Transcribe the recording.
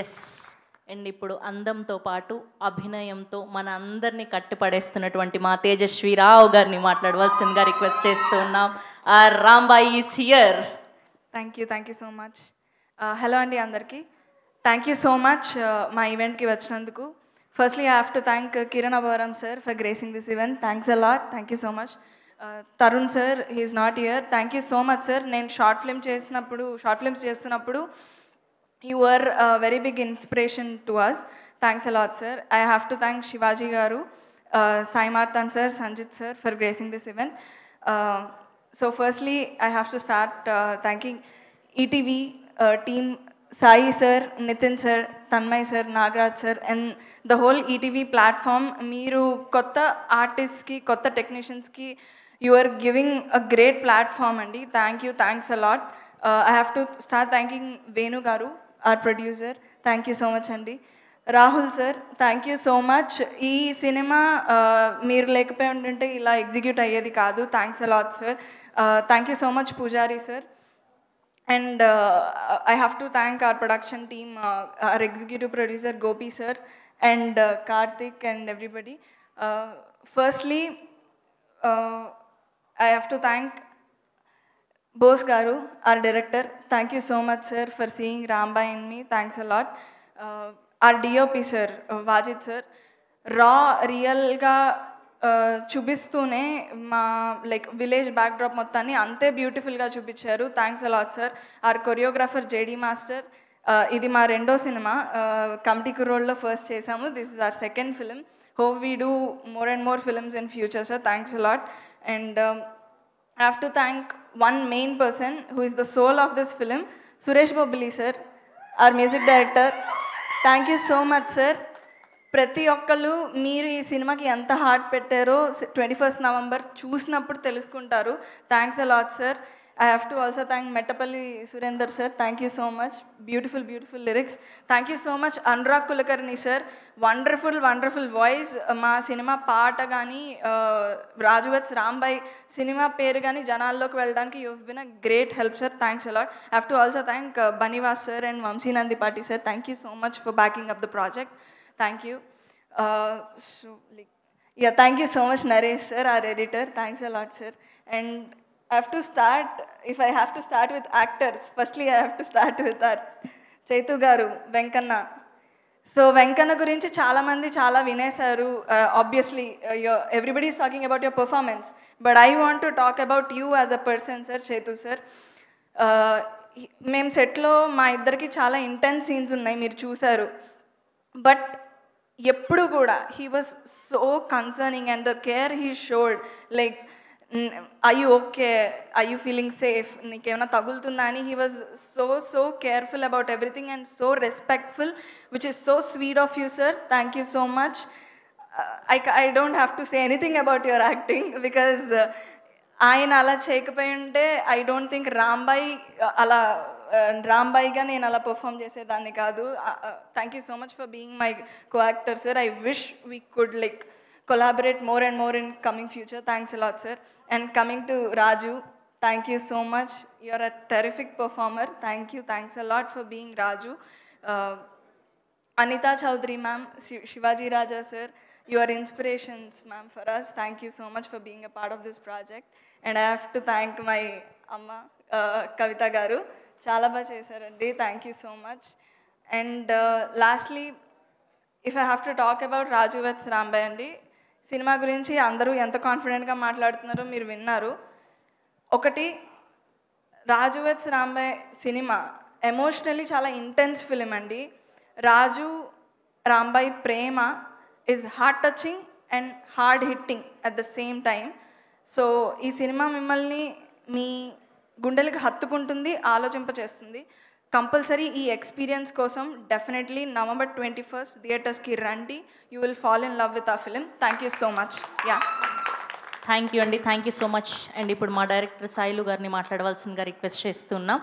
Yes. And ఇప్పుడు అందంతో పాటు అభినయంతో మన అందరినీ కట్టిపడేస్తున్నటువంటి మా తేజస్వి రావు గారిని మాట్లాడవలసిందిగా రిక్వెస్ట్ చేస్తూ ఉన్నాం. Rambai is here. Thank you so much. Hello అండి అందరికీ. థ్యాంక్ యూ సో మచ్ మా ఈవెంట్కి వచ్చినందుకు. Firstly I have to thank Kiran Abavaram sir for gracing this event. Thanks a lot. Thank you so much. Tarun sir, he is not here. Thank you so much sir. నేను short films చేస్తున్నప్పుడు you were a very big inspiration to us. Thanks a lot, sir. I have to thank Shivaji Garu, Sai Marthan sir, Sanjit sir for gracing this event. So firstly, I have to start thanking ETV team, Sai sir, Nitin sir, Tanmay sir, Nagraj sir, and the whole ETV platform. Meeru kotta artists ki, kotta technicians ki, you are giving a great platform, Andy. Thank you, thanks a lot. I have to start thanking Venu Garu, our producer. Thank you so much, Andy. Rahul sir, thank you so much. Ee cinema meer lekapoi untunte ila execute ayyedi kaadu. Thanks a lot, sir. Thank you so much, Pujari sir. And I have to thank our production team, our executive producer Gopi sir, and Karthik and everybody. Firstly, I have to thank Bose Garu, our director. Thank you so much, sir, for seeing Rambai in me. Thanks a lot. Our DOP, sir, Vajid, sir. Raw, real ga chubistune ma like village backdrop mottani ante beautiful ga chubicharu. Thanks a lot, sir. Our choreographer JD Master. Idi ma rendo cinema. Comedy Kurol lo first chesamu. This is our second film. Hope we do more and more films in future, sir. Thanks a lot. And I have to thank one main person who is the soul of this film, Suresh Bobli sir, our music director. Thank you so much, sir. ప్రతి ఒక్కళ్ళు మీరు ఈ సినిమాకి ఎంత heart పెట్టారో 21st November చూసినప్పుడు తెలుసుకుంటారు. Thanks a lot sir. I have to also thank Mettapalli Surender sir. Thank you so much. Beautiful lyrics. Thank you so much Anurag Kulkarni sir. Wonderful voice. Ma cinema paata gaani Rajuvats Rambai cinema peru gaani janalloki veldaniki you have been a great help, sir. Thanks a lot. I have to also thank Banivas sir and Vamsi Nandipati sir. Thank you so much for backing up the project. Thank you. Thank you so much Naresh sir, our editor. Thanks a lot, sir. And if I have to start with actors, firstly I have to start with our Chaitu Garu, Venkanna. So Venkanna gurinchi chaala mandi chaala vinesaru. Obviously everybody is talking about your performance, but I want to talk about you as a person, sir. Chaitu sir, మేము సెట్లో మా ఇద్దరికి చాలా intense scenes ఉన్నాయి, మీరు చూసారు. But ఎప్పుడు కూడా he was so concerning and the care he showed, like are you okay, are you feeling safe, నీకేమైనా తగులుతుందా అని. he was so careful about everything and so respectful, which is so sweet of you, sir. Thank you so much. I don't have to say anything about your acting because ఆయన అలా చేయకపోయి ఉంటే I don't think రాంబాయిగా నేను అలా perform చేసేదాన్ని కాదు. Thank you so much for being my co-actor, sir. I wish we could like collaborate more and more in coming future. Thanks a lot, sir. And coming to Raju, thank you so much. You're a terrific performer. Thank you. Thanks a lot for being Raju. Anita Chaudhary ma'am, Shivaji Raja sir, you are inspirations ma'am for us. Thank you so much for being a part of this project. And I have to thank my amma Kavita garu. Chala ba chesarandi. Thank you so much. And lastly, if I have to talk about Rajuvats Rambai andi, cinema గురించి అందరూ ఎంత కాన్ఫిడెంట్గా మాట్లాడుతున్నారో మీరు విన్నారు. ఒకటి, Raju weds Rambai cinema emotionally చాలా intense film అండి. రాజు రాంబాయ్ ప్రేమ is heart touching and hard hitting at the same time. So ఈ సినిమా మిమ్మల్ని మీ గుండెలకు హత్తుకుంటుంది, ఆలోచింపచేస్తుంది. కంపల్సరీ ఈ ఎక్స్పీరియన్స్ కోసం డెఫినెట్లీ November 21st థియేటర్స్కి రండి. You will fall in love with ఆ film. Thank you so much. Thank you అండి. Thank you so much. And ఇప్పుడు మా డైరెక్టర్ సాయిలు గారిని మాట్లాడవలసిందిగా రిక్వెస్ట్ చేస్తున్నాం.